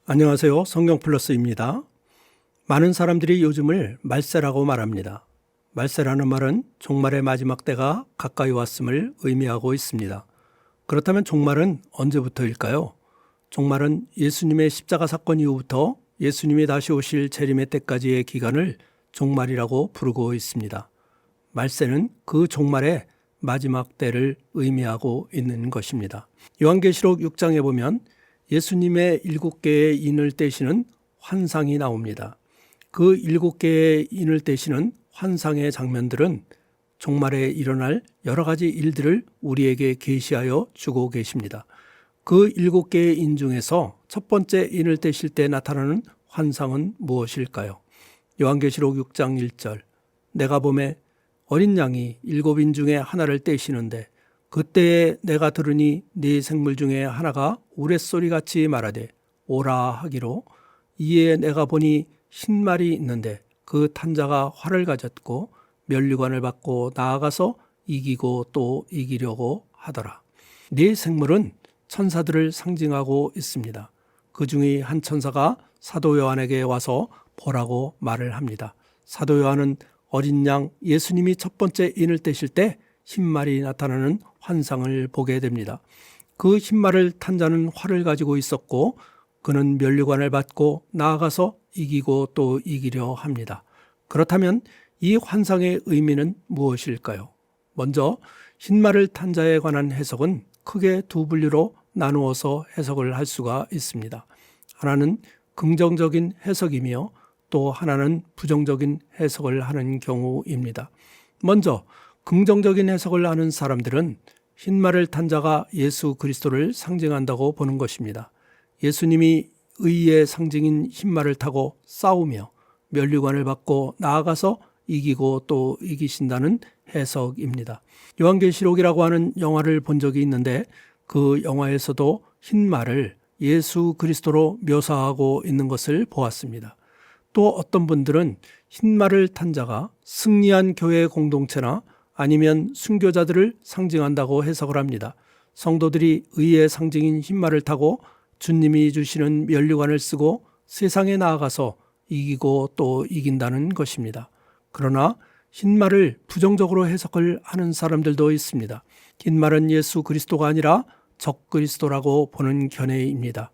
안녕하세요. 성경플러스입니다. 많은 사람들이 요즘을 말세라고 말합니다. 말세라는 말은 종말의 마지막 때가 가까이 왔음을 의미하고 있습니다. 그렇다면 종말은 언제부터일까요? 종말은 예수님의 십자가 사건 이후부터 예수님이 다시 오실 재림의 때까지의 기간을 종말이라고 부르고 있습니다. 말세는 그 종말의 마지막 때를 의미하고 있는 것입니다. 요한계시록 6장에 보면 예수님의 7개의 인을 떼시는 환상이 나옵니다. 그 7개의 인을 떼시는 환상의 장면들은 종말에 일어날 여러 가지 일들을 우리에게 계시하여 주고 계십니다. 그 7개의 인 중에서 첫 번째 인을 떼실 때 나타나는 환상은 무엇일까요? 요한계시록 6장 1절 내가 보매 어린 양이 7인 중에 하나를 떼시는데 그때에 내가 들으니 네 생물 중에 하나가 우레소리같이 말하되 오라 하기로 이에 내가 보니 흰 말이 있는데 그 탄자가 활을 가졌고 면류관을 받고 나아가서 이기고 또 이기려고 하더라. 네 생물은 천사들을 상징하고 있습니다. 그 중에 한 천사가 사도 요한에게 와서 보라고 말을 합니다. 사도 요한은 어린 양 예수님이 첫 번째 인을 떼실 때 흰말이 나타나는 환상을 보게 됩니다. 그 흰말을 탄 자는 활을 가지고 있었고 그는 면류관을 받고 나아가서 이기고 또 이기려 합니다. 그렇다면 이 환상의 의미는 무엇일까요? 먼저 흰말을 탄 자에 관한 해석은 크게 두 분류로 나누어서 해석을 할 수가 있습니다. 하나는 긍정적인 해석이며 또 하나는 부정적인 해석을 하는 경우입니다. 먼저 긍정적인 해석을 하는 사람들은 흰말을 탄 자가 예수 그리스도를 상징한다고 보는 것입니다. 예수님이 의의 상징인 흰말을 타고 싸우며 면류관을 받고 나아가서 이기고 또 이기신다는 해석입니다. 요한계시록이라고 하는 영화를 본 적이 있는데 그 영화에서도 흰말을 예수 그리스도로 묘사하고 있는 것을 보았습니다. 또 어떤 분들은 흰말을 탄 자가 승리한 교회 공동체나 아니면 순교자들을 상징한다고 해석을 합니다. 성도들이 의의 상징인 흰말을 타고 주님이 주시는 면류관을 쓰고 세상에 나아가서 이기고 또 이긴다는 것입니다. 그러나 흰말을 부정적으로 해석을 하는 사람들도 있습니다. 흰말은 예수 그리스도가 아니라 적 그리스도라고 보는 견해입니다.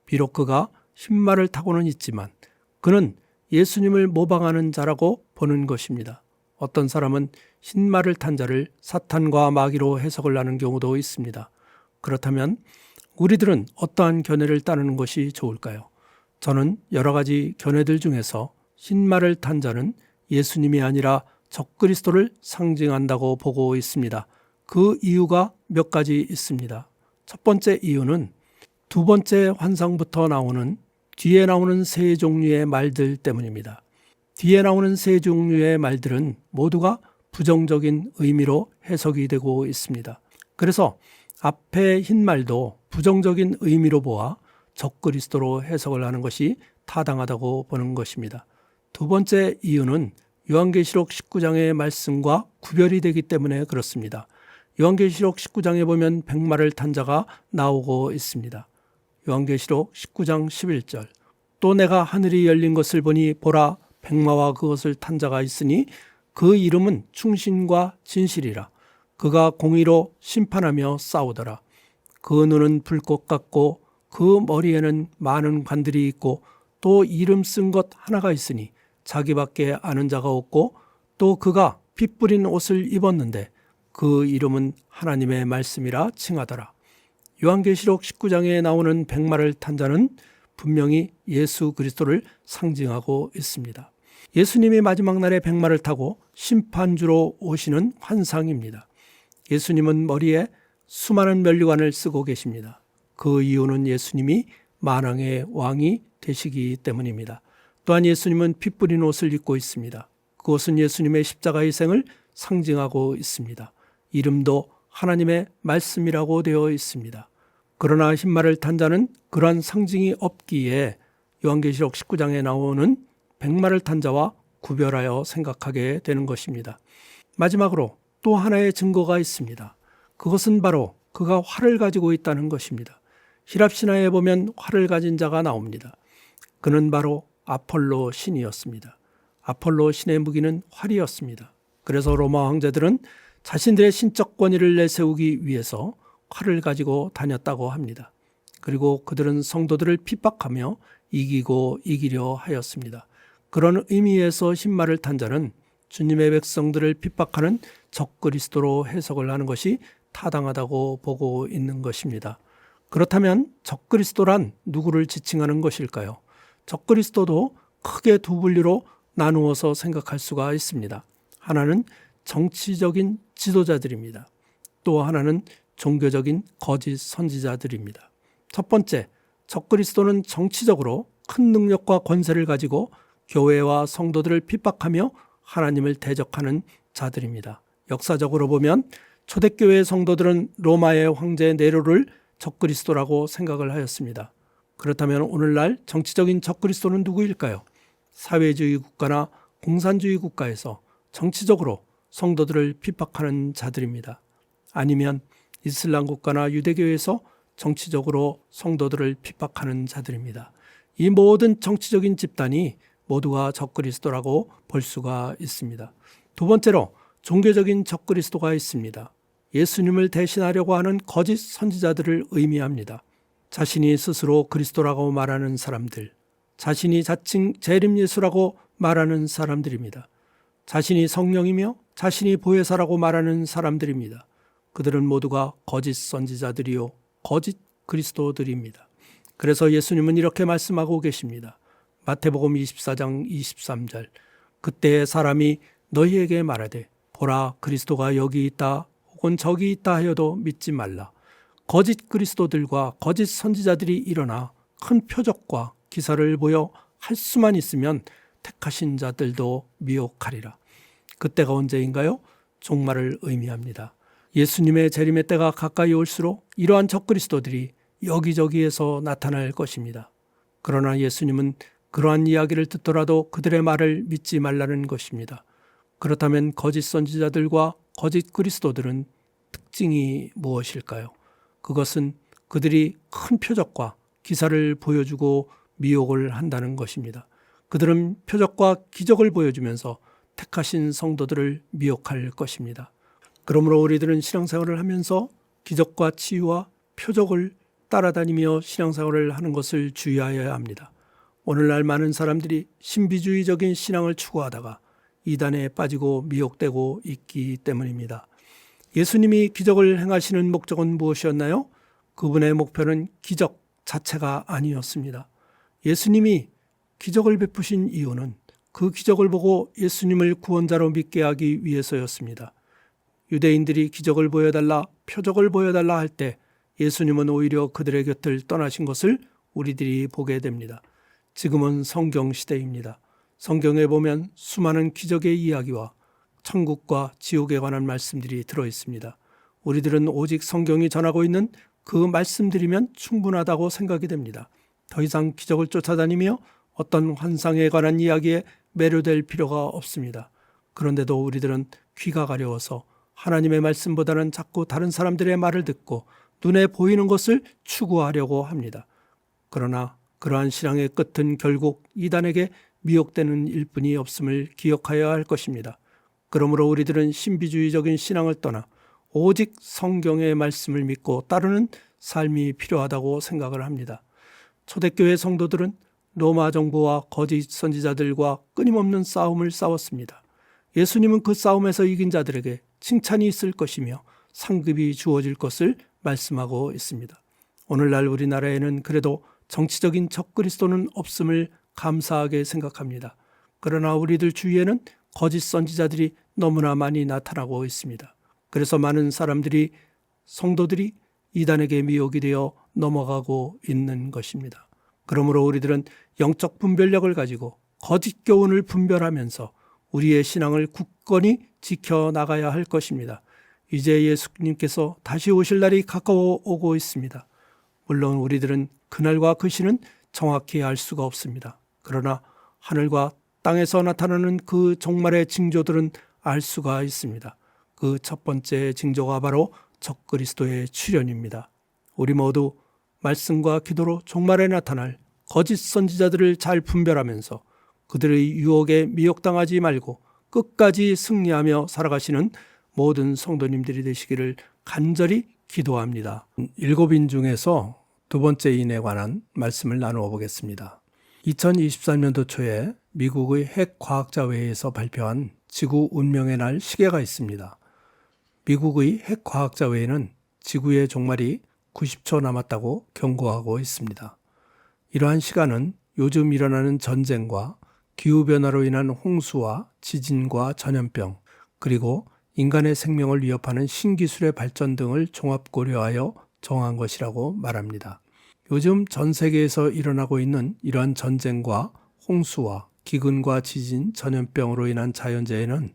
비록 그가 흰말을 타고는 있지만 그는 예수님을 모방하는 자라고 보는 것입니다. 어떤 사람은 흰말을 탄 자를 사탄과 마귀로 해석을 하는 경우도 있습니다. 그렇다면 우리들은 어떠한 견해를 따르는 것이 좋을까요? 저는 여러 가지 견해들 중에서 흰말을 탄 자는 예수님이 아니라 적그리스도를 상징한다고 보고 있습니다. 그 이유가 몇 가지 있습니다. 첫 번째 이유는 두 번째 환상부터 나오는 뒤에 나오는 세 종류의 말들 때문입니다. 뒤에 나오는 세 종류의 말들은 모두가 부정적인 의미로 해석이 되고 있습니다. 그래서 앞에 흰 말도 부정적인 의미로 보아 적그리스도로 해석을 하는 것이 타당하다고 보는 것입니다. 두 번째 이유는 요한계시록 19장의 말씀과 구별이 되기 때문에 그렇습니다. 요한계시록 19장에 보면 백마를 탄 자가 나오고 있습니다. 요한계시록 19장 11절 또 내가 하늘이 열린 것을 보니 보라 백마와 그것을 탄 자가 있으니 그 이름은 충신과 진실이라. 그가 공의로 심판하며 싸우더라. 그 눈은 불꽃 같고 그 머리에는 많은 관들이 있고 또 이름 쓴 것 하나가 있으니 자기밖에 아는 자가 없고 또 그가 피 뿌린 옷을 입었는데 그 이름은 하나님의 말씀이라 칭하더라. 요한계시록 19장에 나오는 백마를 탄 자는 분명히 예수 그리스도를 상징하고 있습니다. 예수님이 마지막 날에 백마를 타고 심판주로 오시는 환상입니다. 예수님은 머리에 수많은 면류관을 쓰고 계십니다. 그 이유는 예수님이 만왕의 왕이 되시기 때문입니다. 또한 예수님은 피 뿌린 옷을 입고 있습니다. 그것은 예수님의 십자가 희생을 상징하고 있습니다. 이름도 하나님의 말씀이라고 되어 있습니다. 그러나 흰말을 탄 자는 그러한 상징이 없기에 요한계시록 19장에 나오는 백마를 탄 자와 구별하여 생각하게 되는 것입니다. 마지막으로 또 하나의 증거가 있습니다. 그것은 바로 그가 활을 가지고 있다는 것입니다. 히랍 신화에 보면 활을 가진 자가 나옵니다. 그는 바로 아폴로 신이었습니다. 아폴로 신의 무기는 활이었습니다. 그래서 로마 황제들은 자신들의 신적 권위를 내세우기 위해서 활을 가지고 다녔다고 합니다. 그리고 그들은 성도들을 핍박하며 이기고 이기려 하였습니다. 그런 의미에서 신말을 탄 자는 주님의 백성들을 핍박하는 적그리스도로 해석을 하는 것이 타당하다고 보고 있는 것입니다. 그렇다면 적그리스도란 누구를 지칭하는 것일까요? 적그리스도도 크게 두 분류로 나누어서 생각할 수가 있습니다. 하나는 정치적인 지도자들입니다. 또 하나는 종교적인 거짓 선지자들입니다. 첫 번째, 적그리스도는 정치적으로 큰 능력과 권세를 가지고 교회와 성도들을 핍박하며 하나님을 대적하는 자들입니다. 역사적으로 보면 초대교회 성도들은 로마의 황제 네로를 적그리스도라고 생각을 하였습니다. 그렇다면 오늘날 정치적인 적그리스도는 누구일까요? 사회주의 국가나 공산주의 국가에서 정치적으로 성도들을 핍박하는 자들입니다. 아니면 이슬람 국가나 유대교에서 정치적으로 성도들을 핍박하는 자들입니다. 이 모든 정치적인 집단이 모두가 적그리스도라고 볼 수가 있습니다. 두 번째로 종교적인 적그리스도가 있습니다. 예수님을 대신하려고 하는 거짓 선지자들을 의미합니다. 자신이 스스로 그리스도라고 말하는 사람들, 자신이 자칭 재림 예수라고 말하는 사람들입니다. 자신이 성령이며 자신이 보혜사라고 말하는 사람들입니다. 그들은 모두가 거짓 선지자들이요 거짓 그리스도들입니다. 그래서 예수님은 이렇게 말씀하고 계십니다. 마태복음 24장 23절, 그때 사람이 너희에게 말하되 보라 그리스도가 여기 있다 혹은 저기 있다 하여도 믿지 말라. 거짓 그리스도들과 거짓 선지자들이 일어나 큰 표적과 기사를 보여 할 수만 있으면 택하신 자들도 미혹하리라. 그때가 언제인가요? 종말을 의미합니다. 예수님의 재림의 때가 가까이 올수록 이러한 적그리스도들이 여기저기에서 나타날 것입니다. 그러나 예수님은 그러한 이야기를 듣더라도 그들의 말을 믿지 말라는 것입니다. 그렇다면 거짓 선지자들과 거짓 그리스도들은 특징이 무엇일까요? 그것은 그들이 큰 표적과 기사를 보여주고 미혹을 한다는 것입니다. 그들은 표적과 기적을 보여주면서 택하신 성도들을 미혹할 것입니다. 그러므로 우리들은 신앙생활을 하면서 기적과 치유와 표적을 따라다니며 신앙생활을 하는 것을 주의하여야 합니다. 오늘날 많은 사람들이 신비주의적인 신앙을 추구하다가 이단에 빠지고 미혹되고 있기 때문입니다. 예수님이 기적을 행하시는 목적은 무엇이었나요? 그분의 목표는 기적 자체가 아니었습니다. 예수님이 기적을 베푸신 이유는 그 기적을 보고 예수님을 구원자로 믿게 하기 위해서였습니다. 유대인들이 기적을 보여달라, 표적을 보여달라 할 때 예수님은 오히려 그들의 곁을 떠나신 것을 우리들이 보게 됩니다. 지금은 성경 시대입니다. 성경에 보면 수많은 기적의 이야기와 천국과 지옥에 관한 말씀들이 들어 있습니다. 우리들은 오직 성경이 전하고 있는 그 말씀들이면 충분하다고 생각이 됩니다. 더 이상 기적을 쫓아다니며 어떤 환상에 관한 이야기에 매료될 필요가 없습니다. 그런데도 우리들은 귀가 가려워서 하나님의 말씀보다는 자꾸 다른 사람들의 말을 듣고 눈에 보이는 것을 추구하려고 합니다. 그러나 그러한 신앙의 끝은 결국 이단에게 미혹되는 일뿐이 없음을 기억하여야 할 것입니다. 그러므로 우리들은 신비주의적인 신앙을 떠나 오직 성경의 말씀을 믿고 따르는 삶이 필요하다고 생각을 합니다. 초대교회 성도들은 로마 정부와 거짓 선지자들과 끊임없는 싸움을 싸웠습니다. 예수님은 그 싸움에서 이긴 자들에게 칭찬이 있을 것이며 상급이 주어질 것을 말씀하고 있습니다. 오늘날 우리나라에는 그래도 정치적인 적그리스도는 없음을 감사하게 생각합니다. 그러나 우리들 주위에는 거짓 선지자들이 너무나 많이 나타나고 있습니다. 그래서 많은 사람들이, 성도들이 이단에게 미혹이 되어 넘어가고 있는 것입니다. 그러므로 우리들은 영적 분별력을 가지고 거짓 교훈을 분별하면서 우리의 신앙을 굳건히 지켜나가야 할 것입니다. 이제 예수님께서 다시 오실 날이 가까워 오고 있습니다. 물론 우리들은 그날과 그 시는 정확히 알 수가 없습니다. 그러나 하늘과 땅에서 나타나는 그 종말의 징조들은 알 수가 있습니다. 그 첫 번째 징조가 바로 적그리스도의 출현입니다. 우리 모두 말씀과 기도로 종말에 나타날 거짓 선지자들을 잘 분별하면서 그들의 유혹에 미혹당하지 말고 끝까지 승리하며 살아가시는 모든 성도님들이 되시기를 간절히 기도합니다. 7인 중에서 두 번째 인에 관한 말씀을 나누어 보겠습니다. 2023년도 초에 미국의 핵과학자회의에서 발표한 지구 운명의 날 시계가 있습니다. 미국의 핵과학자회의는 지구의 종말이 90초 남았다고 경고하고 있습니다. 이러한 시간은 요즘 일어나는 전쟁과 기후변화로 인한 홍수와 지진과 전염병, 그리고 인간의 생명을 위협하는 신기술의 발전 등을 종합 고려하여 정한 것이라고 말합니다. 요즘 전 세계에서 일어나고 있는 이러한 전쟁과 홍수와 기근과 지진, 전염병으로 인한 자연재해는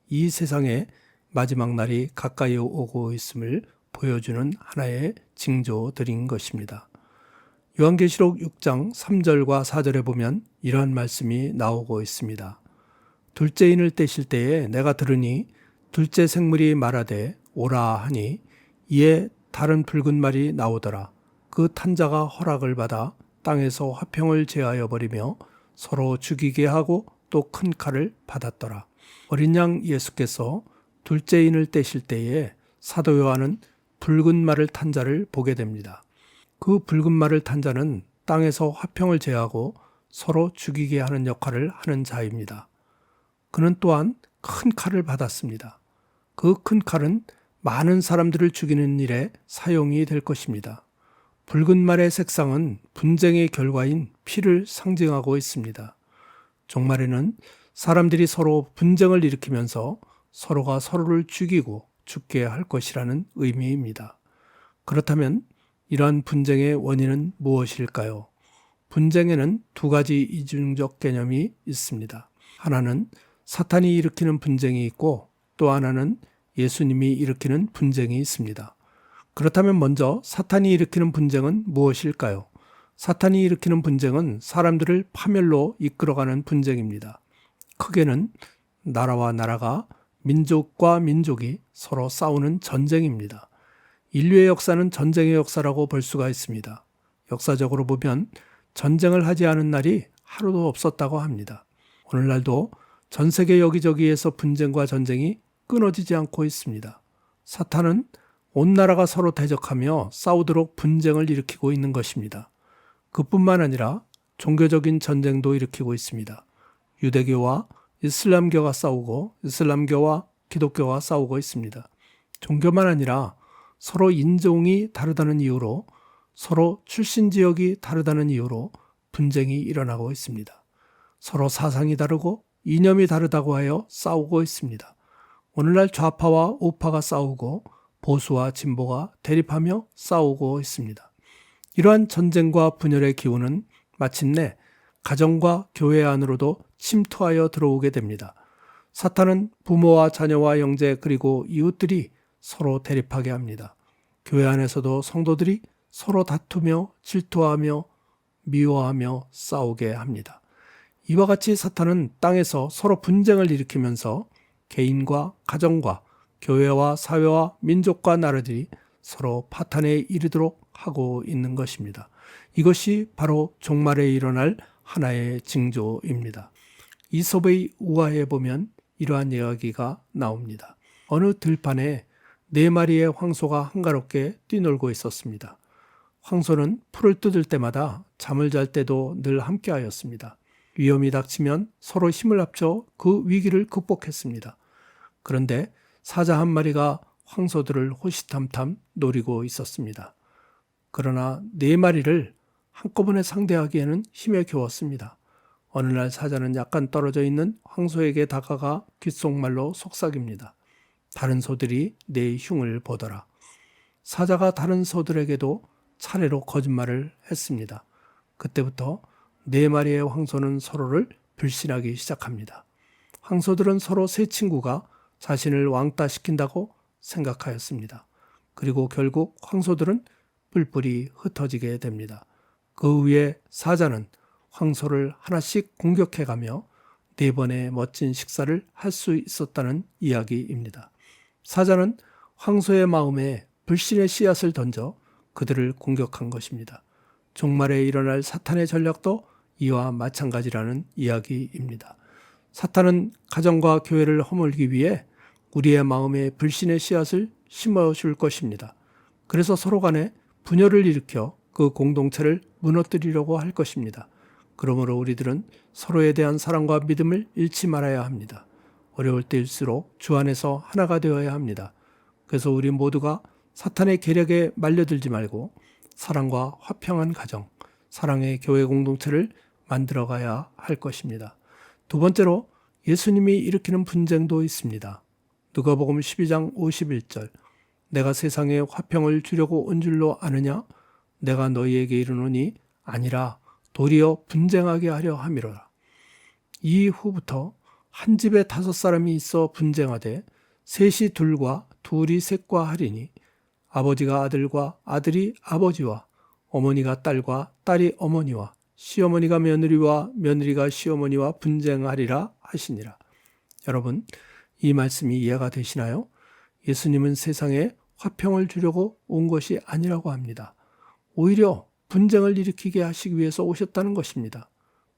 이 세상의 마지막 날이 가까이 오고 있음을 보여주는 하나의 징조들인 것입니다. 요한계시록 6장 3절과 4절에 보면 이러한 말씀이 나오고 있습니다. 둘째 인을 떼실 때에 내가 들으니 둘째 생물이 말하되 오라 하니 이에 다른 붉은 말이 나오더라. 그 탄자가 허락을 받아 땅에서 화평을 제하여 버리며 서로 죽이게 하고 또 큰 칼을 받았더라. 어린 양 예수께서 둘째 인을 떼실 때에 사도 요한은 붉은 말을 탄 자를 보게 됩니다. 그 붉은 말을 탄 자는 땅에서 화평을 제하고 서로 죽이게 하는 역할을 하는 자입니다. 그는 또한 큰 칼을 받았습니다. 그 큰 칼은 많은 사람들을 죽이는 일에 사용이 될 것입니다. 붉은 말의 색상은 분쟁의 결과인 피를 상징하고 있습니다. 종말에는 사람들이 서로 분쟁을 일으키면서 서로가 서로를 죽이고 죽게 할 것이라는 의미입니다. 그렇다면 이러한 분쟁의 원인은 무엇일까요? 분쟁에는 두 가지 이중적 개념이 있습니다. 하나는 사탄이 일으키는 분쟁이 있고 또 하나는 예수님이 일으키는 분쟁이 있습니다. 그렇다면 먼저 사탄이 일으키는 분쟁은 무엇일까요? 사탄이 일으키는 분쟁은 사람들을 파멸로 이끌어가는 분쟁입니다. 크게는 나라와 나라가 민족과 민족이 서로 싸우는 전쟁입니다. 인류의 역사는 전쟁의 역사라고 볼 수가 있습니다. 역사적으로 보면 전쟁을 하지 않은 날이 하루도 없었다고 합니다. 오늘날도 전 세계 여기저기에서 분쟁과 전쟁이 끊어지지 않고 있습니다. 사탄은 온 나라가 서로 대적하며 싸우도록 분쟁을 일으키고 있는 것입니다. 그뿐만 아니라 종교적인 전쟁도 일으키고 있습니다. 유대교와 이슬람교가 싸우고 이슬람교와 기독교가 싸우고 있습니다. 종교만 아니라 서로 인종이 다르다는 이유로 서로 출신 지역이 다르다는 이유로 분쟁이 일어나고 있습니다. 서로 사상이 다르고 이념이 다르다고 하여 싸우고 있습니다. 오늘날 좌파와 우파가 싸우고 보수와 진보가 대립하며 싸우고 있습니다. 이러한 전쟁과 분열의 기운은 마침내 가정과 교회 안으로도 침투하여 들어오게 됩니다. 사탄은 부모와 자녀와 형제 그리고 이웃들이 서로 대립하게 합니다. 교회 안에서도 성도들이 서로 다투며 질투하며 미워하며 싸우게 합니다. 이와 같이 사탄은 땅에서 서로 분쟁을 일으키면서 개인과 가정과 교회와 사회와 민족과 나라들이 서로 파탄에 이르도록 하고 있는 것입니다. 이것이 바로 종말에 일어날 하나의 징조입니다. 이솝의 우화에 보면 이러한 이야기가 나옵니다. 어느 들판에 4마리의 황소가 한가롭게 뛰놀고 있었습니다. 황소는 풀을 뜯을 때마다 잠을 잘 때도 늘 함께하였습니다. 위험이 닥치면 서로 힘을 합쳐 그 위기를 극복했습니다. 그런데 사자 한 마리가 황소들을 호시탐탐 노리고 있었습니다. 그러나 4마리를 한꺼번에 상대하기에는 힘에 겨웠습니다. 어느 날 사자는 약간 떨어져 있는 황소에게 다가가 귓속말로 속삭입니다. 다른 소들이 내 흉을 보더라. 사자가 다른 소들에게도 차례로 거짓말을 했습니다. 그때부터 4마리의 황소는 서로를 불신하기 시작합니다. 황소들은 서로 새 친구가 자신을 왕따시킨다고 생각하였습니다. 그리고 결국 황소들은 뿔뿔이 흩어지게 됩니다. 그 후에 사자는 황소를 하나씩 공격해가며 4번의 멋진 식사를 할 수 있었다는 이야기입니다. 사자는 황소의 마음에 불신의 씨앗을 던져 그들을 공격한 것입니다. 종말에 일어날 사탄의 전략도 이와 마찬가지라는 이야기입니다. 사탄은 가정과 교회를 허물기 위해 우리의 마음에 불신의 씨앗을 심어줄 것입니다. 그래서 서로 간에 분열을 일으켜 그 공동체를 무너뜨리려고 할 것입니다. 그러므로 우리들은 서로에 대한 사랑과 믿음을 잃지 말아야 합니다. 어려울 때일수록 주 안에서 하나가 되어야 합니다. 그래서 우리 모두가 사탄의 계략에 말려들지 말고 사랑과 화평한 가정, 사랑의 교회 공동체를 만들어가야 할 것입니다. 두 번째로 예수님이 일으키는 분쟁도 있습니다. 누가복음 12장 51절 내가 세상에 화평을 주려고 온 줄로 아느냐? 내가 너희에게 이르노니 아니라 도리어 분쟁하게 하려 함이로라. 이후부터 한 집에 5사람이 있어 분쟁하되 셋이 둘과 둘이 셋과 하리니 아버지가 아들과 아들이 아버지와 어머니가 딸과 딸이 어머니와 시어머니가 며느리와 며느리가 시어머니와 분쟁하리라 하시니라. 여러분, 이 말씀이 이해가 되시나요? 예수님은 세상에 화평을 주려고 온 것이 아니라고 합니다. 오히려 분쟁을 일으키게 하시기 위해서 오셨다는 것입니다.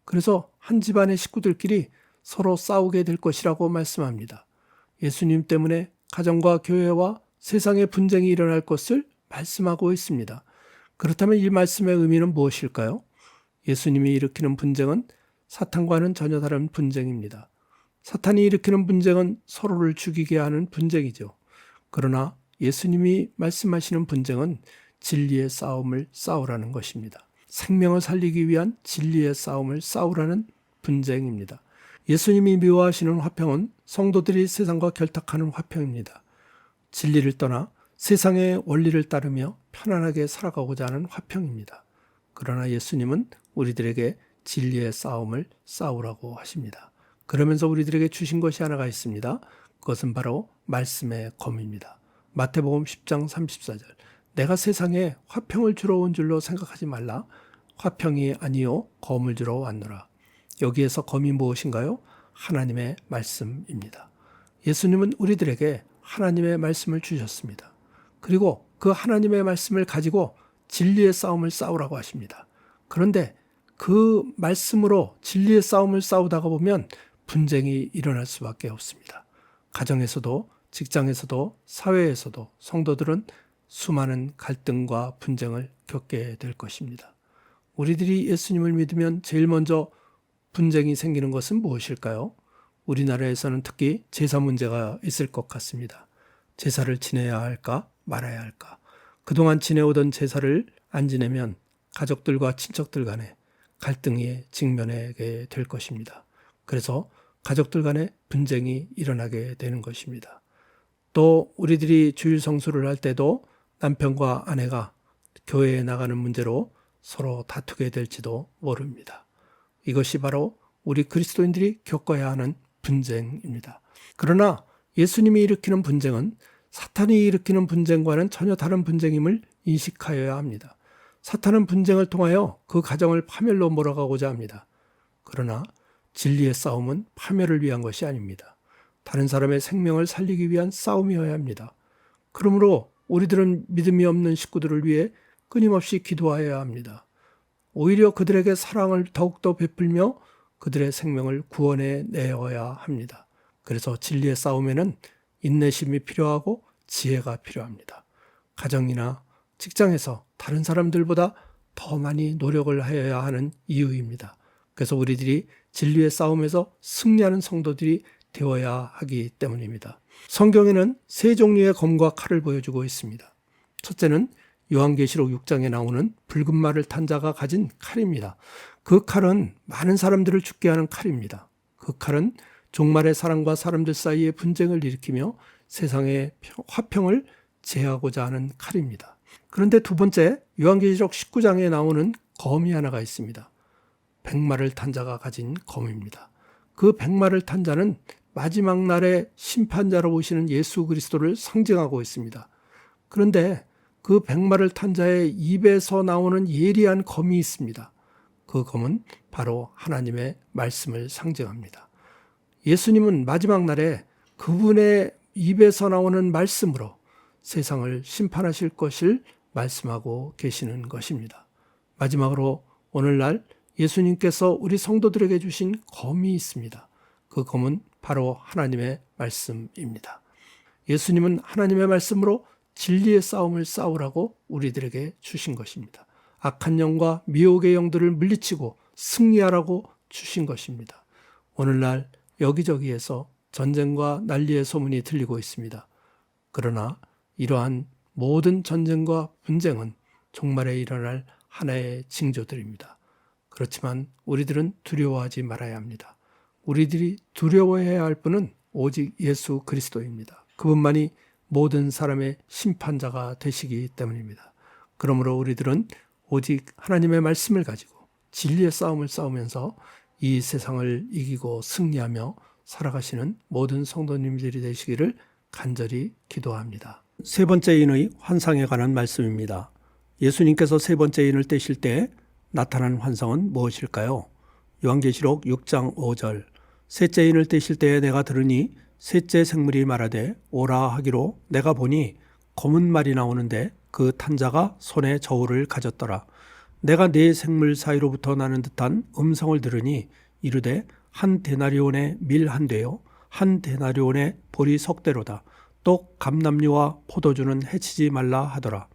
그래서 한 집안의 식구들끼리 서로 싸우게 될 것이라고 말씀합니다. 예수님 때문에 가정과 교회와 세상에 분쟁이 일어날 것을 말씀하고 있습니다. 그렇다면 이 말씀의 의미는 무엇일까요? 예수님이 일으키는 분쟁은 사탄과는 전혀 다른 분쟁입니다. 사탄이 일으키는 분쟁은 서로를 죽이게 하는 분쟁이죠. 그러나 예수님이 말씀하시는 분쟁은 진리의 싸움을 싸우라는 것입니다. 생명을 살리기 위한 진리의 싸움을 싸우라는 분쟁입니다. 예수님이 미워하시는 화평은 성도들이 세상과 결탁하는 화평입니다. 진리를 떠나 세상의 원리를 따르며 편안하게 살아가고자 하는 화평입니다. 그러나 예수님은 우리들에게 진리의 싸움을 싸우라고 하십니다. 그러면서 우리들에게 주신 것이 하나가 있습니다. 그것은 바로 말씀의 검입니다. 마태복음 10장 34절 내가 세상에 화평을 주러 온 줄로 생각하지 말라. 화평이 아니요 검을 주러 왔노라. 여기에서 검이 무엇인가요? 하나님의 말씀입니다. 예수님은 우리들에게 하나님의 말씀을 주셨습니다. 그리고 그 하나님의 말씀을 가지고 진리의 싸움을 싸우라고 하십니다. 그런데 그 말씀으로 진리의 싸움을 싸우다가 보면 분쟁이 일어날 수밖에 없습니다. 가정에서도 직장에서도 사회에서도 성도들은 수많은 갈등과 분쟁을 겪게 될 것입니다. 우리들이 예수님을 믿으면 제일 먼저 분쟁이 생기는 것은 무엇일까요? 우리나라에서는 특히 제사 문제가 있을 것 같습니다. 제사를 지내야 할까 말아야 할까? 그동안 지내오던 제사를 안 지내면 가족들과 친척들 간에 갈등에 직면하게 될 것입니다. 그래서 가족들 간에 분쟁이 일어나게 되는 것입니다. 또 우리들이 주일 성수를 할 때도 남편과 아내가 교회에 나가는 문제로 서로 다투게 될지도 모릅니다. 이것이 바로 우리 그리스도인들이 겪어야 하는 분쟁입니다. 그러나 예수님이 일으키는 분쟁은 사탄이 일으키는 분쟁과는 전혀 다른 분쟁임을 인식하여야 합니다. 사탄은 분쟁을 통하여 그 가정을 파멸로 몰아가고자 합니다. 그러나 진리의 싸움은 파멸을 위한 것이 아닙니다. 다른 사람의 생명을 살리기 위한 싸움이어야 합니다. 그러므로 우리들은 믿음이 없는 식구들을 위해 끊임없이 기도하여야 합니다. 오히려 그들에게 사랑을 더욱더 베풀며 그들의 생명을 구원해 내어야 합니다. 그래서 진리의 싸움에는 인내심이 필요하고 지혜가 필요합니다. 가정이나 직장에서 다른 사람들보다 더 많이 노력을 하여야 하는 이유입니다. 그래서 우리들이 진리의 싸움에서 승리하는 성도들이 되어야 하기 때문입니다. 성경에는 세 종류의 검과 칼을 보여주고 있습니다. 첫째는 요한계시록 6장에 나오는 붉은 말을 탄 자가 가진 칼입니다. 그 칼은 많은 사람들을 죽게 하는 칼입니다. 그 칼은 종말의 사람과 사람들 사이의 분쟁을 일으키며 세상의 화평을 제하고자 하는 칼입니다. 그런데 두 번째, 요한계시록 19장에 나오는 검이 하나가 있습니다. 백마를 탄 자가 가진 검입니다. 그 백마를 탄 자는 마지막 날의 심판자로 오시는 예수 그리스도를 상징하고 있습니다. 그런데 그 백마를 탄 자의 입에서 나오는 예리한 검이 있습니다. 그 검은 바로 하나님의 말씀을 상징합니다. 예수님은 마지막 날에 그분의 입에서 나오는 말씀으로 세상을 심판하실 것을 말씀하고 계시는 것입니다. 마지막으로 오늘날 예수님께서 우리 성도들에게 주신 검이 있습니다. 그 검은 바로 하나님의 말씀입니다. 예수님은 하나님의 말씀으로 진리의 싸움을 싸우라고 우리들에게 주신 것입니다. 악한 영과 미혹의 영들을 물리치고 승리하라고 주신 것입니다. 오늘날 여기저기에서 전쟁과 난리의 소문이 들리고 있습니다. 그러나 이러한 모든 전쟁과 분쟁은 종말에 일어날 하나의 징조들입니다. 그렇지만 우리들은 두려워하지 말아야 합니다. 우리들이 두려워해야 할 분은 오직 예수 그리스도입니다. 그분만이 모든 사람의 심판자가 되시기 때문입니다. 그러므로 우리들은 오직 하나님의 말씀을 가지고 진리의 싸움을 싸우면서 이 세상을 이기고 승리하며 살아가시는 모든 성도님들이 되시기를 간절히 기도합니다. 세 번째 인의 환상에 관한 말씀입니다. 예수님께서 세 번째 인을 떼실 때 나타난 환상은 무엇일까요? 요한계시록 6장 5절 셋째 인을 떼실 때에 내가 들으니 셋째 생물이 말하되 오라 하기로 내가 보니 검은 말이 나오는데 그 탄자가 손에 저울을 가졌더라. 내가 네 생물 사이로부터 나는 듯한 음성을 들으니 이르되 한 데나리온의 밀 한 대요 한 데나리온의 보리 석대로다. 또 감람류와 포도주는 해치지 말라 하더라.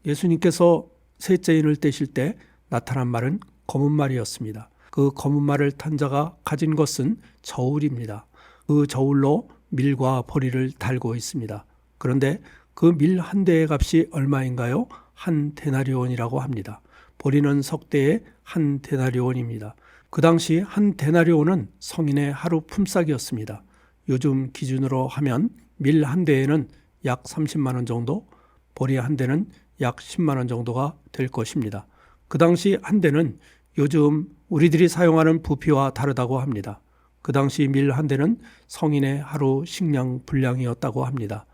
예수님께서 셋째 인을 떼실 때 나타난 말은 검은 말이었습니다. 그 검은 말을 탄 자가 가진 것은 저울입니다. 그 저울로 밀과 보리를 달고 있습니다. 그런데 그 밀 한 대의 값이 얼마인가요? 한 데나리온이라고 합니다. 보리는 석대의 한 데나리온입니다. 그 당시 한 데나리온은 성인의 하루 품삯이었습니다. 요즘 기준으로 하면 밀 한 대에는 약 30만 원 정도, 보리 한 대는 약 10만 원 정도가 될 것입니다. 그 당시 한 대는 요즘 우리들이 사용하는 부피와 다르다고 합니다. 그 당시 밀 한 대는 성인의 하루 식량 분량이었다고 합니다.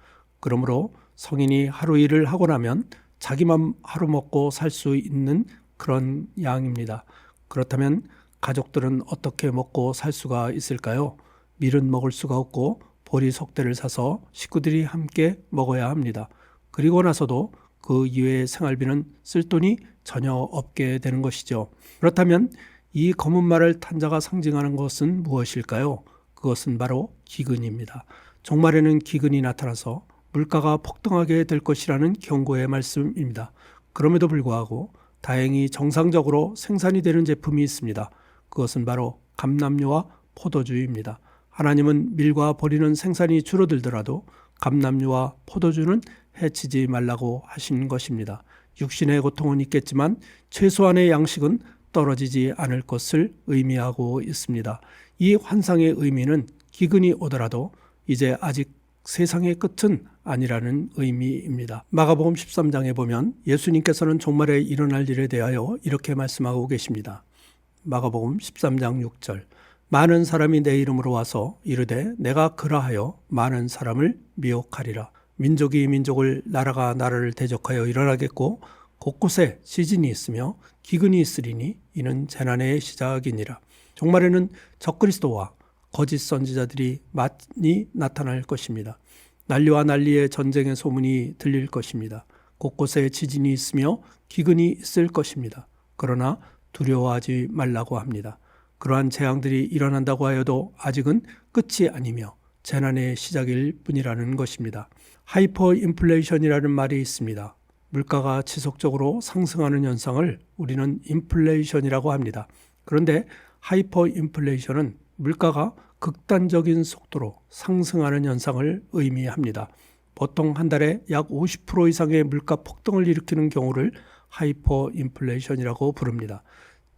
그러므로 성인이 하루 일을 하고 나면 자기만 하루 먹고 살 수 있는 그런 양입니다. 그렇다면 가족들은 어떻게 먹고 살 수가 있을까요? 밀은 먹을 수가 없고 보리 석대를 사서 식구들이 함께 먹어야 합니다. 그리고 나서도 그 이외의 생활비는 쓸 돈이 전혀 없게 되는 것이죠. 그렇다면 이 검은 말을 탄 자가 상징하는 것은 무엇일까요? 그것은 바로 기근입니다. 종말에는 기근이 나타나서 물가가 폭등하게 될 것이라는 경고의 말씀입니다. 그럼에도 불구하고 다행히 정상적으로 생산이 되는 제품이 있습니다. 그것은 바로 감람류와 포도주입니다. 하나님은 밀과 보리는 생산이 줄어들더라도 감람류와 포도주는 해치지 말라고 하신 것입니다. 육신의 고통은 있겠지만 최소한의 양식은 떨어지지 않을 것을 의미하고 있습니다. 이 환상의 의미는 기근이 오더라도 이제 아직 세상의 끝은 아니라는 의미입니다. 마가복음 13장에 보면 예수님께서는 종말에 일어날 일에 대하여 이렇게 말씀하고 계십니다. 마가복음 13장 6절 많은 사람이 내 이름으로 와서 이르되 내가 그라하여 많은 사람을 미혹하리라. 민족이 민족을 나라가 나라를 대적하여 일어나겠고 곳곳에 시진이 있으며 기근이 있으리니 이는 재난의 시작이니라. 종말에는 적그리스도와 거짓 선지자들이 많이 나타날 것입니다. 난리와 난리의 전쟁의 소문이 들릴 것입니다. 곳곳에 지진이 있으며 기근이 있을 것입니다. 그러나 두려워하지 말라고 합니다. 그러한 재앙들이 일어난다고 하여도 아직은 끝이 아니며 재난의 시작일 뿐이라는 것입니다. 하이퍼 인플레이션이라는 말이 있습니다. 물가가 지속적으로 상승하는 현상을 우리는 인플레이션이라고 합니다. 그런데 하이퍼 인플레이션은 물가가 극단적인 속도로 상승하는 현상을 의미합니다. 보통 한 달에 약 50% 이상의 물가 폭등을 일으키는 경우를 하이퍼 인플레이션이라고 부릅니다.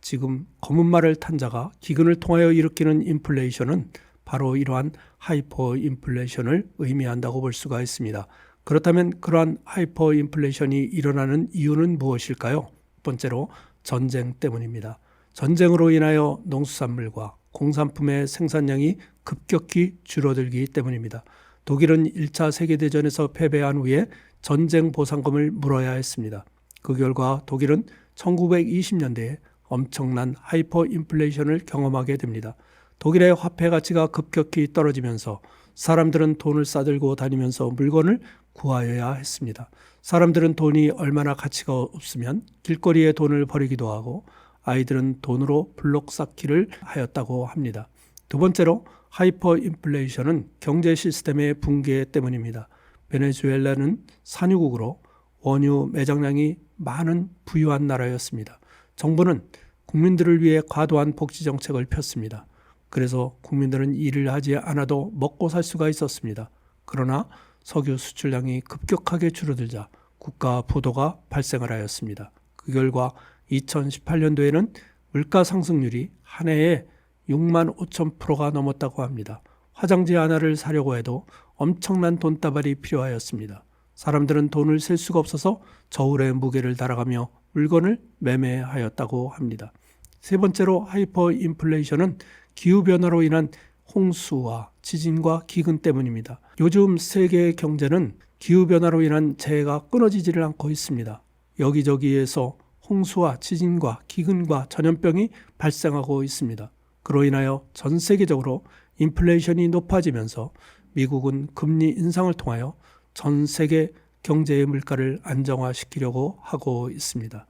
지금 검은 말을 탄 자가 기근을 통하여 일으키는 인플레이션은 바로 이러한 하이퍼 인플레이션을 의미한다고 볼 수가 있습니다. 그렇다면 그러한 하이퍼 인플레이션이 일어나는 이유는 무엇일까요? 첫 번째로 전쟁 때문입니다. 전쟁으로 인하여 농수산물과 공산품의 생산량이 급격히 줄어들기 때문입니다. 독일은 1차 세계대전에서 패배한 후에 전쟁 보상금을 물어야 했습니다. 그 결과 독일은 1920년대에 엄청난 하이퍼 인플레이션을 경험하게 됩니다. 독일의 화폐 가치가 급격히 떨어지면서 사람들은 돈을 싸들고 다니면서 물건을 구하여야 했습니다. 사람들은 돈이 얼마나 가치가 없으면 길거리에 돈을 버리기도 하고 아이들은 돈으로 블록 쌓기를 하였다고 합니다. 두 번째로 하이퍼 인플레이션은 경제 시스템의 붕괴 때문입니다. 베네수엘라는 산유국으로 원유 매장량이 많은 부유한 나라였습니다. 정부는 국민들을 위해 과도한 복지 정책을 폈습니다. 그래서 국민들은 일을 하지 않아도 먹고 살 수가 있었습니다. 그러나 석유 수출량이 급격하게 줄어들자 국가 부도가 발생을 하였습니다. 그 결과 2018년도에는 물가 상승률이 한 해에 6만 5천 %가 넘었다고 합니다. 화장지 하나를 사려고 해도 엄청난 돈다발이 필요하였습니다. 사람들은 돈을 셀 수가 없어서 저울의 무게를 달아가며 물건을 매매하였다고 합니다. 세 번째로 하이퍼 인플레이션은 기후변화로 인한 홍수와 지진과 기근 때문입니다. 요즘 세계 경제는 기후변화로 인한 재해가 끊어지지를 않고 있습니다. 여기저기에서 홍수와 지진과 기근과 전염병이 발생하고 있습니다. 그로 인하여 전 세계적으로 인플레이션이 높아지면서 미국은 금리 인상을 통하여 전 세계 경제의 물가를 안정화시키려고 하고 있습니다.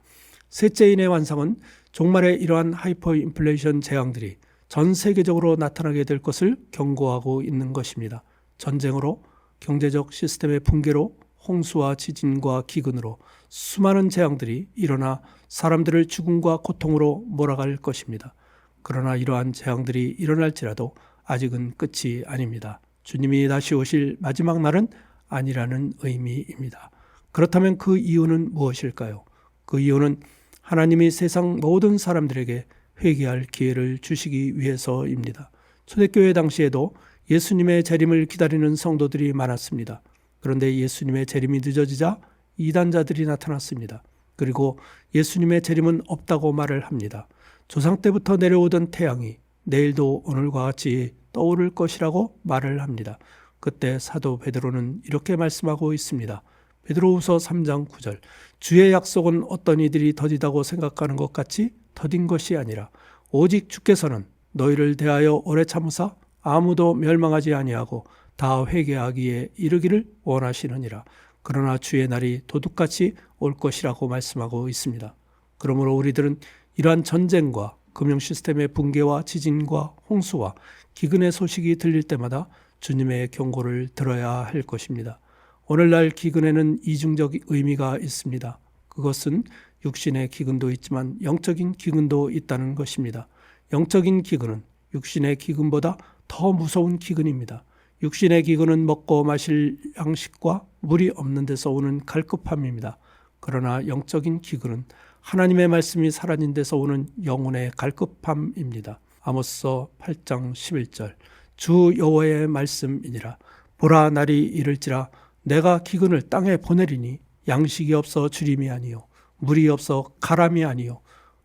셋째인의 완성은 종말에 이러한 하이퍼 인플레이션 재앙들이 전 세계적으로 나타나게 될 것을 경고하고 있는 것입니다. 전쟁으로, 경제적 시스템의 붕괴로, 홍수와 지진과 기근으로 수많은 재앙들이 일어나 사람들을 죽음과 고통으로 몰아갈 것입니다. 그러나 이러한 재앙들이 일어날지라도 아직은 끝이 아닙니다. 주님이 다시 오실 마지막 날은 아니라는 의미입니다. 그렇다면 그 이유는 무엇일까요? 그 이유는 하나님이 세상 모든 사람들에게 회개할 기회를 주시기 위해서입니다. 초대교회 당시에도 예수님의 재림을 기다리는 성도들이 많았습니다. 그런데 예수님의 재림이 늦어지자 이단자들이 나타났습니다. 그리고 예수님의 재림은 없다고 말을 합니다. 조상 때부터 내려오던 태양이 내일도 오늘과 같이 떠오를 것이라고 말을 합니다. 그때 사도 베드로는 이렇게 말씀하고 있습니다. 베드로후서 3장 9절 주의 약속은 어떤 이들이 더디다고 생각하는 것 같이 더딘 것이 아니라 오직 주께서는 너희를 대하여 오래 참으사 아무도 멸망하지 아니하고 다 회개하기에 이르기를 원하시느니라. 그러나 주의 날이 도둑같이 올 것이라고 말씀하고 있습니다. 그러므로 우리들은 이러한 전쟁과 금융 시스템의 붕괴와 지진과 홍수와 기근의 소식이 들릴 때마다 주님의 경고를 들어야 할 것입니다. 오늘날 기근에는 이중적 의미가 있습니다. 그것은 육신의 기근도 있지만 영적인 기근도 있다는 것입니다. 영적인 기근은 육신의 기근보다 더 무서운 기근입니다. 육신의 기근은 먹고 마실 양식과 물이 없는 데서 오는 갈급함입니다. 그러나 영적인 기근은 하나님의 말씀이 사라진 데서 오는 영혼의 갈급함입니다. 아모스서 8장 11절 주 여호와의 말씀이니라. 보라 날이 이를지라 내가 기근을 땅에 보내리니 양식이 없어 주림이 아니요 물이 없어 가람이 아니요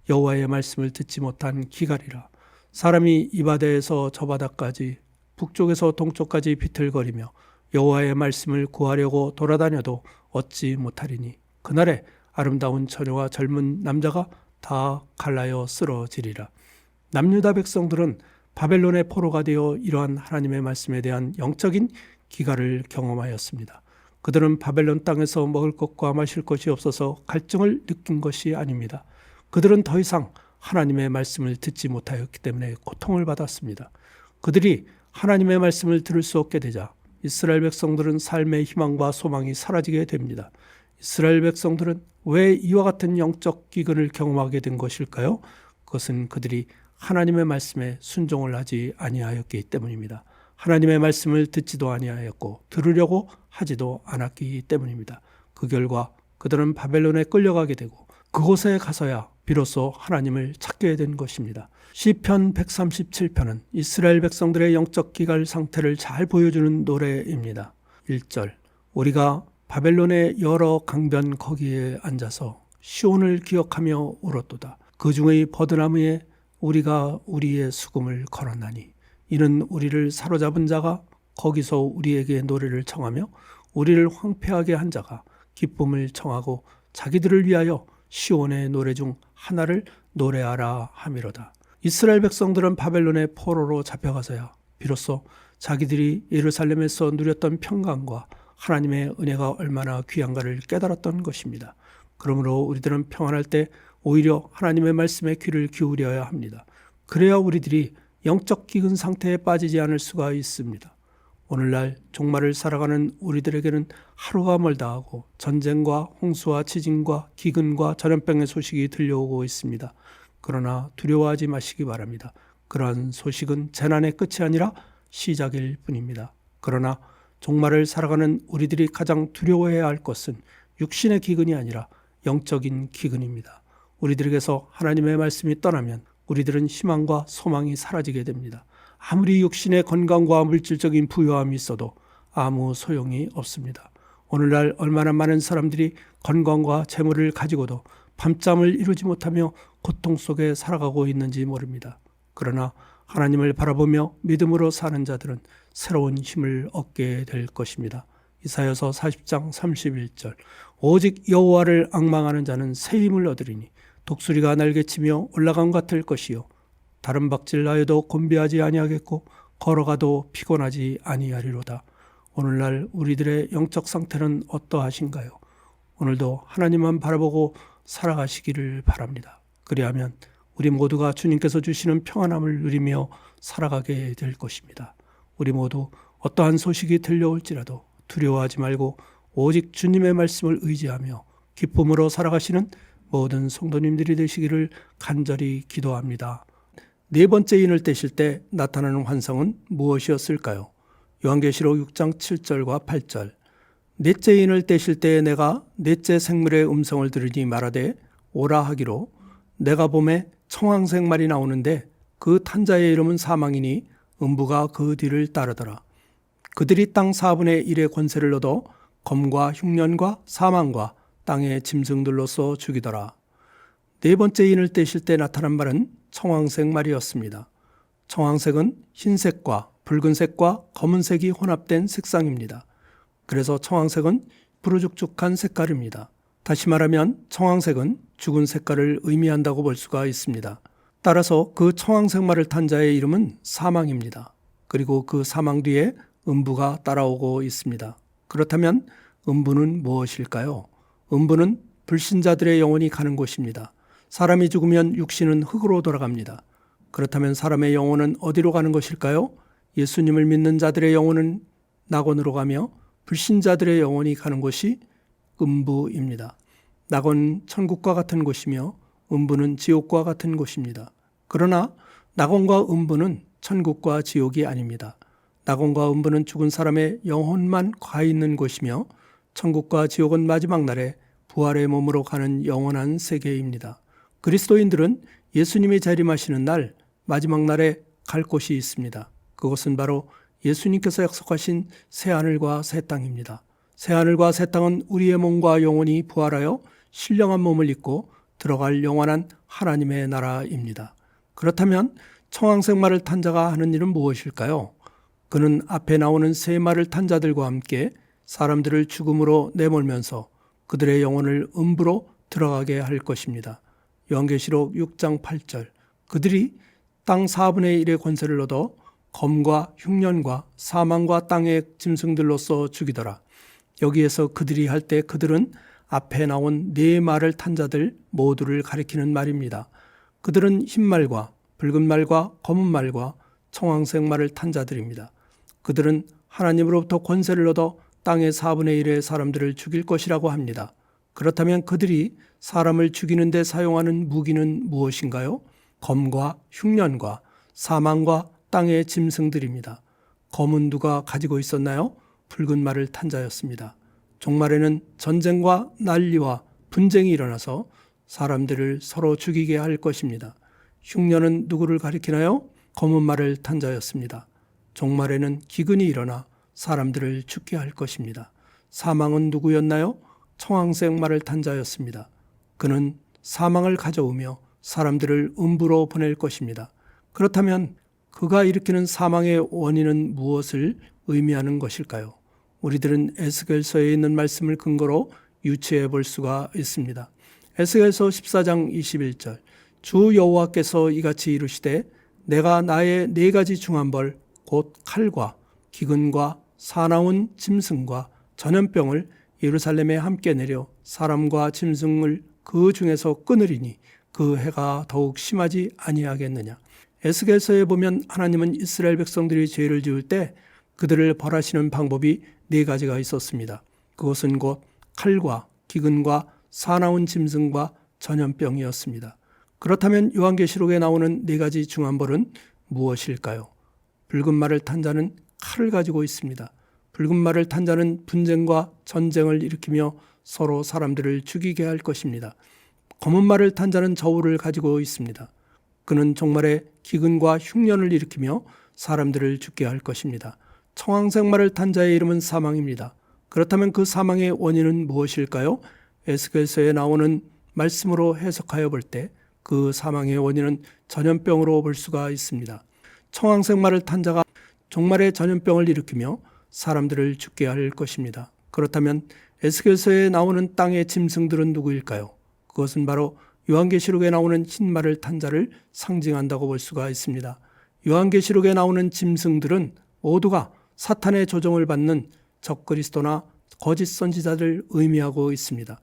여호와의 말씀을 듣지 못한 기갈이라. 사람이 이 바다에서 저 바다까지 북쪽에서 동쪽까지 비틀거리며 여호와의 말씀을 구하려고 돌아다녀도 얻지 못하리니 그날에 아름다운 처녀와 젊은 남자가 다 갈라여 쓰러지리라. 남유다 백성들은 바벨론의 포로가 되어 이러한 하나님의 말씀에 대한 영적인 기갈을 경험하였습니다. 그들은 바벨론 땅에서 먹을 것과 마실 것이 없어서 갈증을 느낀 것이 아닙니다. 그들은 더 이상 하나님의 말씀을 듣지 못하였기 때문에 고통을 받았습니다. 그들이 하나님의 말씀을 들을 수 없게 되자 이스라엘 백성들은 삶의 희망과 소망이 사라지게 됩니다. 이스라엘 백성들은 왜 이와 같은 영적 기근을 경험하게 된 것일까요? 그것은 그들이 하나님의 말씀에 순종을 하지 아니하였기 때문입니다. 하나님의 말씀을 듣지도 아니하였고 들으려고 하지도 않았기 때문입니다. 그 결과 그들은 바벨론에 끌려가게 되고 그곳에 가서야 비로소 하나님을 찾게 된 것입니다. 시편 137편은 이스라엘 백성들의 영적 기갈 상태를 잘 보여주는 노래입니다. 1절 우리가 바벨론의 여러 강변 거기에 앉아서 시온을 기억하며 울었도다. 그 중의 버드나무에 우리가 우리의 수금을 걸었나니 이는 우리를 사로잡은 자가 거기서 우리에게 노래를 청하며 우리를 황폐하게 한 자가 기쁨을 청하고 자기들을 위하여 시온의 노래 중 하나를 노래하라 하미로다. 이스라엘 백성들은 바벨론의 포로로 잡혀가서야 비로소 자기들이 예루살렘에서 누렸던 평강과 하나님의 은혜가 얼마나 귀한가를 깨달았던 것입니다. 그러므로 우리들은 평안할 때 오히려 하나님의 말씀에 귀를 기울여야 합니다. 그래야 우리들이 영적 기근 상태에 빠지지 않을 수가 있습니다. 오늘날 종말을 살아가는 우리들에게는 하루가 멀다 하고 전쟁과 홍수와 지진과 기근과 전염병의 소식이 들려오고 있습니다. 그러나 두려워하지 마시기 바랍니다. 그러한 소식은 재난의 끝이 아니라 시작일 뿐입니다. 그러나 종말을 살아가는 우리들이 가장 두려워해야 할 것은 육신의 기근이 아니라 영적인 기근입니다. 우리들에게서 하나님의 말씀이 떠나면 우리들은 희망과 소망이 사라지게 됩니다. 아무리 육신의 건강과 물질적인 부유함이 있어도 아무 소용이 없습니다. 오늘날 얼마나 많은 사람들이 건강과 재물을 가지고도 밤잠을 이루지 못하며 고통 속에 살아가고 있는지 모릅니다. 그러나 하나님을 바라보며 믿음으로 사는 자들은 새로운 힘을 얻게 될 것입니다. 이사야서 40장 31절 오직 여호와를 앙망하는 자는 새 힘을 얻으리니 독수리가 날개치며 올라감 같을 것이요 다른 박질나여도 곤비하지 아니하겠고 걸어가도 피곤하지 아니하리로다. 오늘날 우리들의 영적 상태는 어떠하신가요? 오늘도 하나님만 바라보고 살아가시기를 바랍니다. 그리하면 우리 모두가 주님께서 주시는 평안함을 누리며 살아가게 될 것입니다. 우리 모두 어떠한 소식이 들려올지라도 두려워하지 말고 오직 주님의 말씀을 의지하며 기쁨으로 살아가시는 모든 성도님들이 되시기를 간절히 기도합니다. 네 번째 인을 떼실 때 나타나는 환상은 무엇이었을까요? 요한계시록 6장 7절과 8절 넷째 인을 떼실 때에 내가 넷째 생물의 음성을 들으니 말하되 오라 하기로 내가 봄에 청황색 말이 나오는데 그 탄자의 이름은 사망이니 음부가 그 뒤를 따르더라. 그들이 땅 4분의 1의 권세를 얻어 검과 흉년과 사망과 땅의 짐승들로서 죽이더라. 네 번째 인을 떼실 때 나타난 말은 청황색 말이었습니다. 청황색은 흰색과 붉은색과 검은색이 혼합된 색상입니다. 그래서 청황색은 부르죽죽한 색깔입니다. 다시 말하면 청황색은 죽은 색깔을 의미한다고 볼 수가 있습니다. 따라서 그 청황색 말을 탄 자의 이름은 사망입니다. 그리고 그 사망 뒤에 음부가 따라오고 있습니다. 그렇다면 음부는 무엇일까요? 음부는 불신자들의 영혼이 가는 곳입니다. 사람이 죽으면 육신은 흙으로 돌아갑니다. 그렇다면 사람의 영혼은 어디로 가는 것일까요? 예수님을 믿는 자들의 영혼은 낙원으로 가며 불신자들의 영혼이 가는 곳이 음부입니다. 낙원은 천국과 같은 곳이며 음부는 지옥과 같은 곳입니다. 그러나 낙원과 음부는 천국과 지옥이 아닙니다. 낙원과 음부는 죽은 사람의 영혼만 가 있는 곳이며 천국과 지옥은 마지막 날에 부활의 몸으로 가는 영원한 세계입니다. 그리스도인들은 예수님이 재림하시는 날 마지막 날에 갈 곳이 있습니다. 그것은 바로 예수님께서 약속하신 새하늘과 새 땅입니다. 새하늘과 새 땅은 우리의 몸과 영혼이 부활하여 신령한 몸을 입고 들어갈 영원한 하나님의 나라입니다. 그렇다면 청황색 말을 탄 자가 하는 일은 무엇일까요? 그는 앞에 나오는 세 말을 탄 자들과 함께 사람들을 죽음으로 내몰면서 그들의 영혼을 음부로 들어가게 할 것입니다. 요한계시록 6장 8절 그들이 땅 4분의 1의 권세를 얻어 검과 흉년과 사망과 땅의 짐승들로서 죽이더라. 여기에서 그들이 할 때 그들은 앞에 나온 네 말을 탄 자들 모두를 가리키는 말입니다. 그들은 흰 말과 붉은 말과 검은 말과 청황색 말을 탄 자들입니다. 그들은 하나님으로부터 권세를 얻어 땅의 4분의 1의 사람들을 죽일 것이라고 합니다. 그렇다면 그들이 사람을 죽이는 데 사용하는 무기는 무엇인가요? 검과 흉년과 사망과 땅의 짐승들입니다. 검은 누가 가지고 있었나요? 붉은 말을 탄 자였습니다. 종말에는 전쟁과 난리와 분쟁이 일어나서 사람들을 서로 죽이게 할 것입니다. 흉년은 누구를 가리키나요? 검은 말을 탄 자였습니다. 종말에는 기근이 일어나 사람들을 죽게 할 것입니다. 사망은 누구였나요? 청황색 말을 탄 자였습니다. 그는 사망을 가져오며 사람들을 음부로 보낼 것입니다. 그렇다면 그가 일으키는 사망의 원인은 무엇을 의미하는 것일까요? 우리들은 에스겔서에 있는 말씀을 근거로 유추해 볼 수가 있습니다. 에스겔서 14장 21절 주 여호와께서 이같이 이르시되 내가 나의 네 가지 중한 벌 곧 칼과 기근과 사나운 짐승과 전염병을 예루살렘에 함께 내려 사람과 짐승을 그 중에서 끊으리니 그 해가 더욱 심하지 아니하겠느냐. 에스겔서에 보면 하나님은 이스라엘 백성들이 죄를 지을 때 그들을 벌하시는 방법이 4가지가 있었습니다. 그것은 곧 칼과 기근과 사나운 짐승과 전염병이었습니다. 그렇다면 요한계시록에 나오는 4가지 중한 벌은 무엇일까요? 붉은 말을 탄 자는 칼을 가지고 있습니다. 붉은 말을 탄 자는 분쟁과 전쟁을 일으키며 서로 사람들을 죽이게 할 것입니다. 검은 말을 탄 자는 저울을 가지고 있습니다. 그는 종말에 기근과 흉년을 일으키며 사람들을 죽게 할 것입니다. 청황색 말을 탄 자의 이름은 사망입니다. 그렇다면 그 사망의 원인은 무엇일까요? 에스겔서에 나오는 말씀으로 해석하여 볼 때 그 사망의 원인은 전염병으로 볼 수가 있습니다. 청황색 말을 탄 자가 종말에 전염병을 일으키며 사람들을 죽게 할 것입니다. 그렇다면 에스겔서에 나오는 땅의 짐승들은 누구일까요? 그것은 바로 요한계시록에 나오는 흰 말을 탄 자를 상징한다고 볼 수가 있습니다. 요한계시록에 나오는 짐승들은 모두가 사탄의 조종을 받는 적그리스도나 거짓 선지자를 의미하고 있습니다.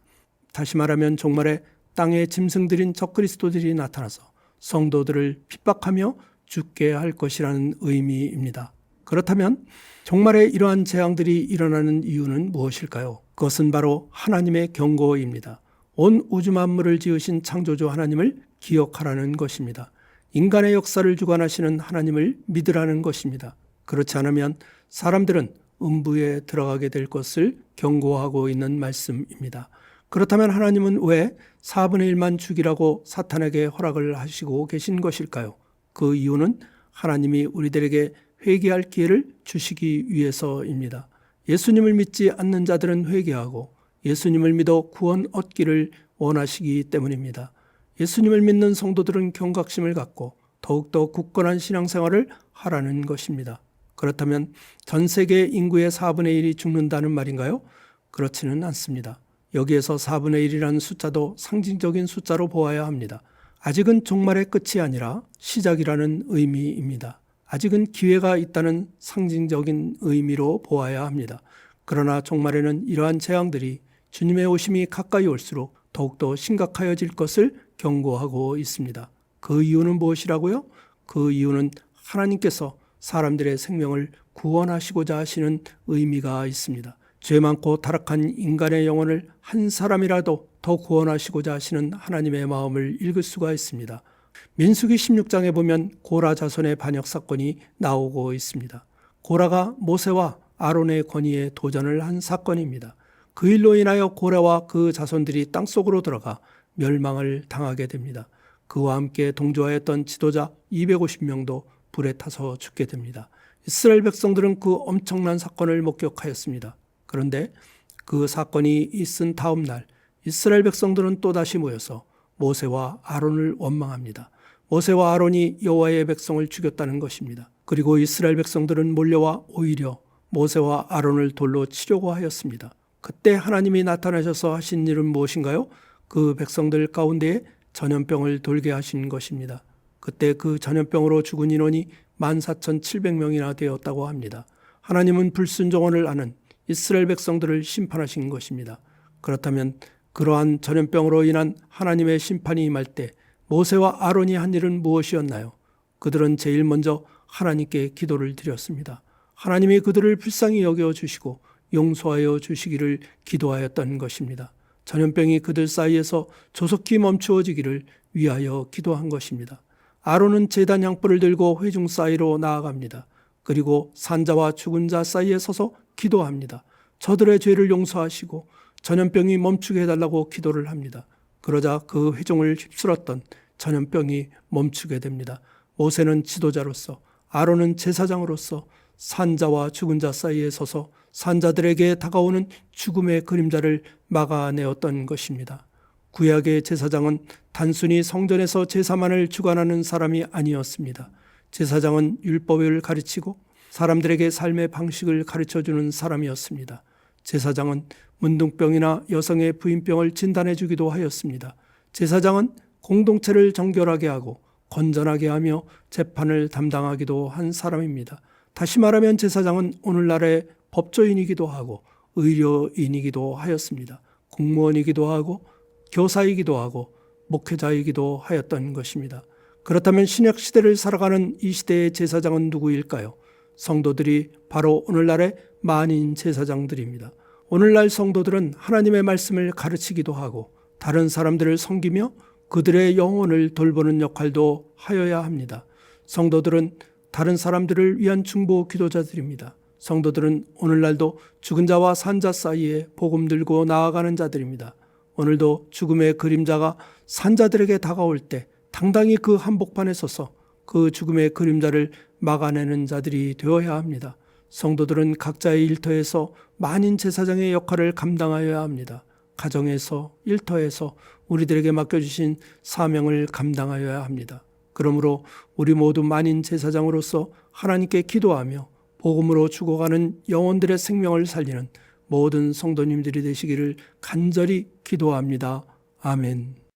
다시 말하면 종말에 땅의 짐승들인 적그리스도들이 나타나서 성도들을 핍박하며 죽게 할 것이라는 의미입니다. 그렇다면 종말에 이러한 재앙들이 일어나는 이유는 무엇일까요? 그것은 바로 하나님의 경고입니다. 온 우주 만물을 지으신 창조주 하나님을 기억하라는 것입니다. 인간의 역사를 주관하시는 하나님을 믿으라는 것입니다. 그렇지 않으면 사람들은 음부에 들어가게 될 것을 경고하고 있는 말씀입니다. 그렇다면 하나님은 왜 4분의 1만 죽이라고 사탄에게 허락을 하시고 계신 것일까요? 그 이유는 하나님이 우리들에게 회개할 기회를 주시기 위해서입니다. 예수님을 믿지 않는 자들은 회개하고 예수님을 믿어 구원 얻기를 원하시기 때문입니다. 예수님을 믿는 성도들은 경각심을 갖고 더욱더 굳건한 신앙생활을 하라는 것입니다. 그렇다면 전 세계 인구의 4분의 1이 죽는다는 말인가요? 그렇지는 않습니다. 여기에서 4분의 1이라는 숫자도 상징적인 숫자로 보아야 합니다. 아직은 종말의 끝이 아니라 시작이라는 의미입니다. 아직은 기회가 있다는 상징적인 의미로 보아야 합니다. 그러나 종말에는 이러한 재앙들이 주님의 오심이 가까이 올수록 더욱더 심각해질 것을 경고하고 있습니다. 그 이유는 무엇이라고요? 그 이유는 하나님께서 사람들의 생명을 구원하시고자 하시는 의미가 있습니다. 죄 많고 타락한 인간의 영혼을 한 사람이라도 더 구원하시고자 하시는 하나님의 마음을 읽을 수가 있습니다. 민수기 16장에 보면 고라 자손의 반역 사건이 나오고 있습니다. 고라가 모세와 아론의 권위에 도전을 한 사건입니다. 그 일로 인하여 고라와 그 자손들이 땅속으로 들어가 멸망을 당하게 됩니다. 그와 함께 동조하였던 지도자 250명도 불에 타서 죽게 됩니다. 이스라엘 백성들은 그 엄청난 사건을 목격하였습니다. 그런데 그 사건이 있은 다음 날 이스라엘 백성들은 또다시 모여서 모세와 아론을 원망합니다. 모세와 아론이 여호와의 백성을 죽였다는 것입니다. 그리고 이스라엘 백성들은 몰려와 오히려 모세와 아론을 돌로 치려고 하였습니다. 그때 하나님이 나타나셔서 하신 일은 무엇인가요? 그 백성들 가운데에 전염병을 돌게 하신 것입니다. 그때 그 전염병으로 죽은 인원이 14,700명이나 되었다고 합니다. 하나님은 불순종을 하는 이스라엘 백성들을 심판하신 것입니다. 그렇다면 그러한 전염병으로 인한 하나님의 심판이 임할 때 모세와 아론이 한 일은 무엇이었나요? 그들은 제일 먼저 하나님께 기도를 드렸습니다. 하나님이 그들을 불쌍히 여겨주시고 용서하여 주시기를 기도하였던 것입니다. 전염병이 그들 사이에서 조속히 멈추어지기를 위하여 기도한 것입니다. 아론은 제단 향불을 들고 회중 사이로 나아갑니다. 그리고 산자와 죽은 자 사이에 서서 기도합니다. 저들의 죄를 용서하시고 전염병이 멈추게 해달라고 기도를 합니다. 그러자 그 회중을 휩쓸었던 전염병이 멈추게 됩니다. 모세는 지도자로서 아론은 제사장으로서 산자와 죽은 자 사이에 서서 산자들에게 다가오는 죽음의 그림자를 막아내었던 것입니다. 구약의 제사장은 단순히 성전에서 제사만을 주관하는 사람이 아니었습니다. 제사장은 율법을 가르치고 사람들에게 삶의 방식을 가르쳐주는 사람이었습니다. 제사장은 문둥병이나 여성의 부인병을 진단해 주기도 하였습니다. 제사장은 공동체를 정결하게 하고 건전하게 하며 재판을 담당하기도 한 사람입니다. 다시 말하면 제사장은 오늘날의 법조인이기도 하고 의료인이기도 하였습니다. 공무원이기도 하고 교사이기도 하고 목회자이기도 하였던 것입니다. 그렇다면 신약 시대를 살아가는 이 시대의 제사장은 누구일까요? 성도들이 바로 오늘날의 만인 제사장들입니다. 오늘날 성도들은 하나님의 말씀을 가르치기도 하고 다른 사람들을 섬기며 그들의 영혼을 돌보는 역할도 하여야 합니다. 성도들은 다른 사람들을 위한 중보 기도자들입니다. 성도들은 오늘날도 죽은 자와 산 자 사이에 복음 들고 나아가는 자들입니다. 오늘도 죽음의 그림자가 산 자들에게 다가올 때 당당히 그 한복판에 서서 그 죽음의 그림자를 막아내는 자들이 되어야 합니다. 성도들은 각자의 일터에서 만인 제사장의 역할을 감당하여야 합니다. 가정에서, 일터에서 우리들에게 맡겨주신 사명을 감당하여야 합니다. 그러므로 우리 모두 만인 제사장으로서 하나님께 기도하며 복음으로 죽어가는 영혼들의 생명을 살리는 모든 성도님들이 되시기를 간절히 기도합니다. 아멘.